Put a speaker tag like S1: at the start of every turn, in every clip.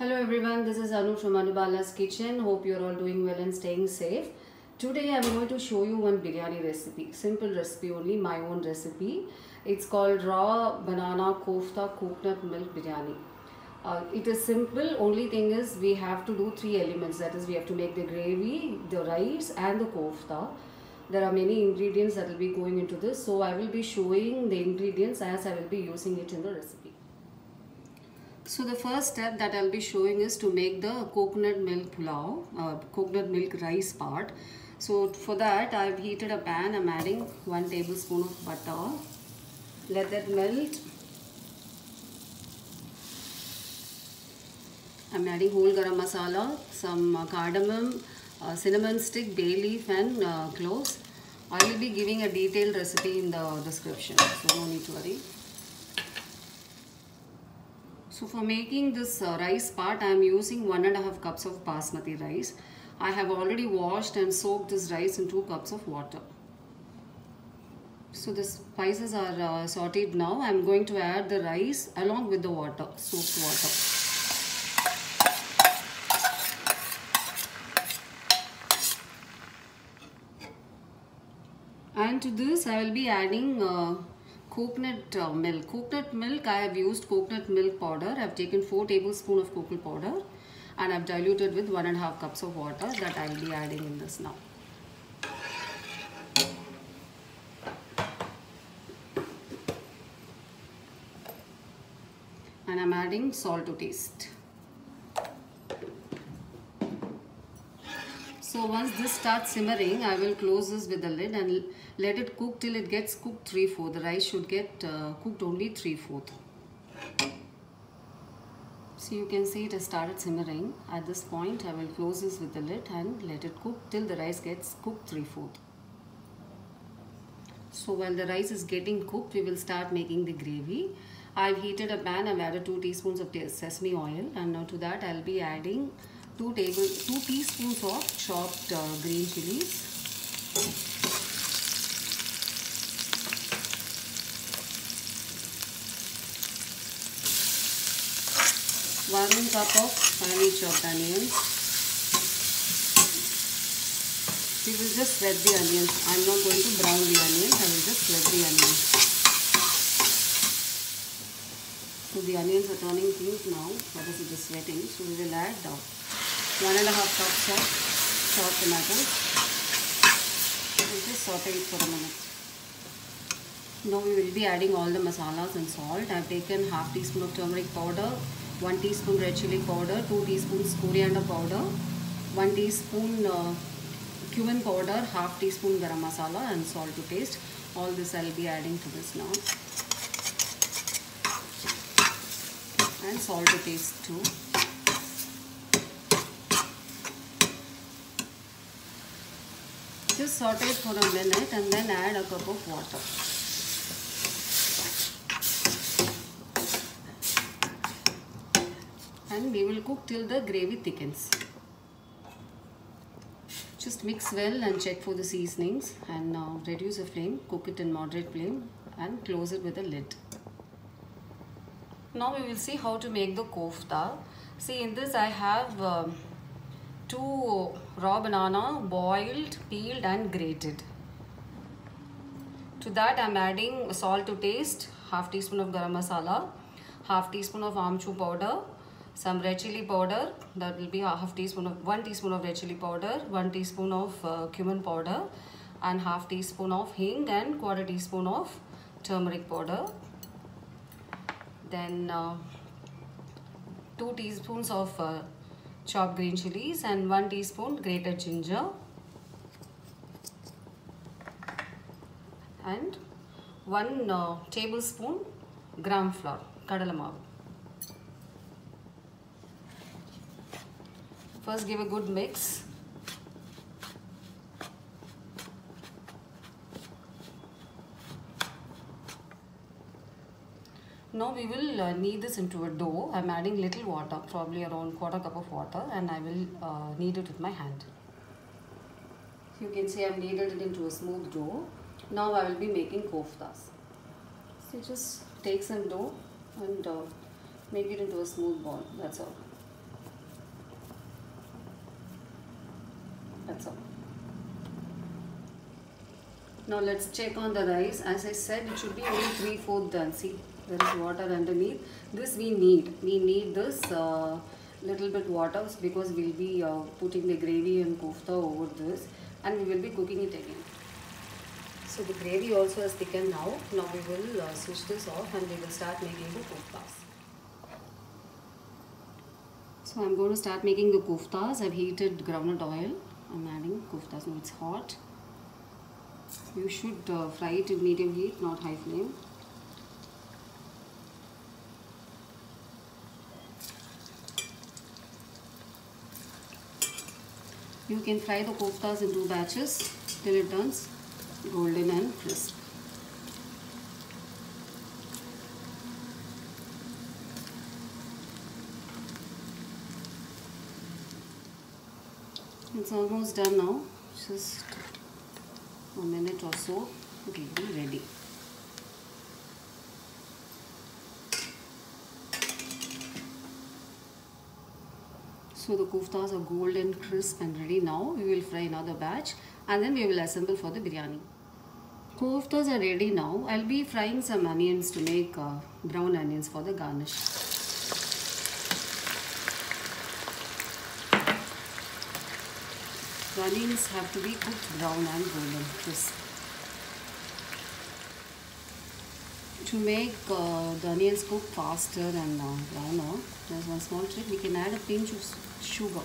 S1: Hello everyone, this is Anu from Anubala's Kitchen. Hope you're all doing well and staying safe. Today I'm going to show you one biryani recipe. Simple recipe only, my own recipe. It's called raw banana kofta coconut milk biryani. It is simple, only thing is we have to do three elements. That is, we have to make the gravy, the rice and the kofta. There are many ingredients that will be going into this. So I will be showing the ingredients as I will be using it in the recipe. So the first step that I'll be showing is to make the coconut milk pulao, coconut milk rice part. So for that I've heated a pan. I'm adding 1 tablespoon of butter. Let that melt. I'm adding whole garam masala, some cardamom, cinnamon stick, bay leaf and cloves. I will be giving a detailed recipe in the description, so no need to worry. So for making this rice part, I am using 1.5 cups of basmati rice. I have already washed and soaked this rice in 2 cups of water. So the spices are sauteed now. I am going to add the rice along with the water, soaked water. And to this I will be adding coconut milk. Coconut milk, I have used coconut milk powder. I have taken 4 tablespoons of coconut powder and I have diluted with 1.5 cups of water that I will be adding in this now. And I am adding salt to taste. So once this starts simmering, I will close this with the lid and let it cook till it gets cooked 3/4. The rice should get cooked only 3/4. So you can see it has started simmering. At this point, I will close this with the lid and let it cook till the rice gets cooked 3/4. So while the rice is getting cooked, we will start making the gravy. I've heated a pan. I've added 2 teaspoons of sesame oil, and now to that I'll be adding 2 teaspoons of chopped green chilies. 1 cup of finely chopped onions. We will just sweat the onions. I'm not going to brown the onions. I will just sweat the onions. So the onions are turning pink now. That is, it is sweating. So we will add 1.5 cups of chopped tomatoes. We'll just saute it for a minute. Now we will be adding all the masalas and salt. I have taken half teaspoon of turmeric powder, 1 teaspoon red chili powder, 2 teaspoons coriander powder, 1 teaspoon cumin powder, half teaspoon garam masala and salt to taste. All this I will be adding to this now. And salt to taste too. Just saute it for a minute and then add a cup of water. And we will cook till the gravy thickens. Just mix well and check for the seasonings and reduce the flame, cook it in moderate flame and close it with a lid. Now we will see how to make the kofta. See, in this I have 2 raw banana, boiled, peeled and grated. To that I am adding salt to taste, half teaspoon of garam masala, half teaspoon of amchur powder, some red chili powder, that will be 1 teaspoon of red chili powder, 1 teaspoon of cumin powder and half teaspoon of hing and 1/4 teaspoon of turmeric powder. Then 2 teaspoons of chopped green chilies and 1 teaspoon grated ginger and 1 tablespoon gram flour, kadala maavu. First give a good mix. Now we will knead this into a dough. I am adding little water, probably around 1/4 cup of water, and I will knead it with my hand. You can see I have kneaded it into a smooth dough. Now I will be making koftas. So just take some dough and make it into a smooth ball. That's all. That's all. Now let's check on the rice. As I said, it should be only 3/4 done. See, there is water underneath. This we need. We need this little bit water because we'll be putting the gravy and kofta over this, and we will be cooking it again. So the gravy also has thickened now. Now we will switch this off and we will start making the koftas. So I'm going to start making the koftas. I've heated groundnut oil. I'm adding koftas. Now it's hot. You should fry it in medium heat, not high flame. You can fry the koftas in 2 batches till it turns golden and crisp. It's almost done now. Just a minute or so, it will be ready. So the koftas are golden, crisp and ready now. We will fry another batch and then we will assemble for the biryani. Koftas are ready now. I'll be frying some onions to make brown onions for the garnish. The onions have to be cooked brown and golden, crisp. To make the onions cook faster and browner, there's one small trick. We can add a pinch of sugar.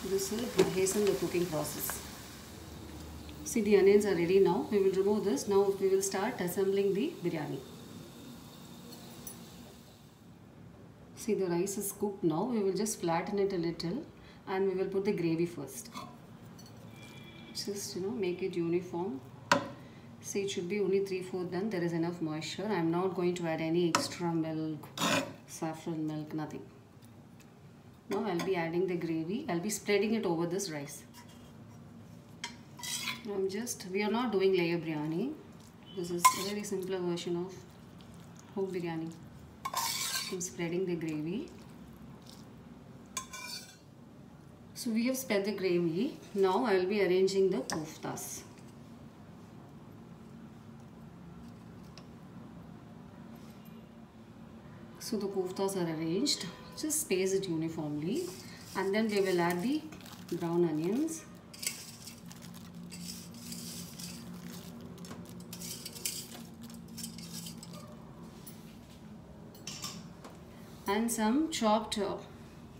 S1: This will hasten the cooking process. See, the onions are ready now. We will remove this. Now we will start assembling the biryani. See, the rice is cooked now. We will just flatten it a little and we will put the gravy first. Just make it uniform. See, it should be only 3/4 done. There is enough moisture. I am not going to add any extra milk, saffron milk, nothing. Now I'll be adding the gravy. I'll be spreading it over this rice. We are not doing layer biryani. This is a very simpler version of home biryani. I'm spreading the gravy. So we have spread the gravy. Now I will be arranging the koftas. So the koftas are arranged. Just space it uniformly and then we will add the brown onions. And some chopped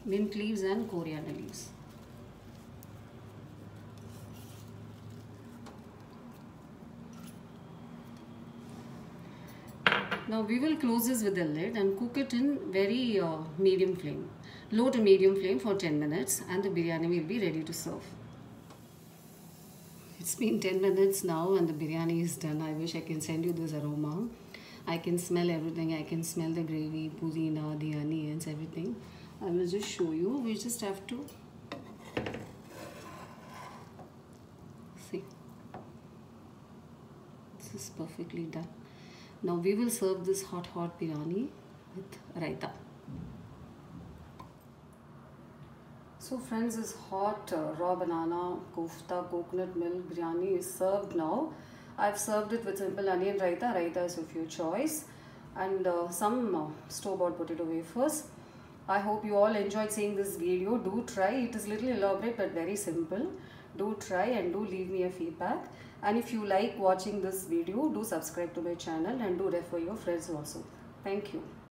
S1: mint leaves and coriander leaves. Now we will close this with a lid and cook it in very medium flame, low to medium flame for 10 minutes and the biryani will be ready to serve. It's been 10 minutes now and the biryani is done. I wish I can send you this aroma. I can smell everything. I can smell the gravy, pudina, the onions, everything. I will just show you. We just have to see. This is perfectly done. Now we will serve this hot biryani with raita. So friends, this hot raw banana kofta coconut milk biryani is served now. I've served it with simple onion raita. Raita is of your choice. And some store-bought potato wafers. I hope you all enjoyed seeing this video. Do try. It is little elaborate but very simple. Do try and do leave me a feedback. And if you like watching this video, do subscribe to my channel and do refer your friends also. Thank you.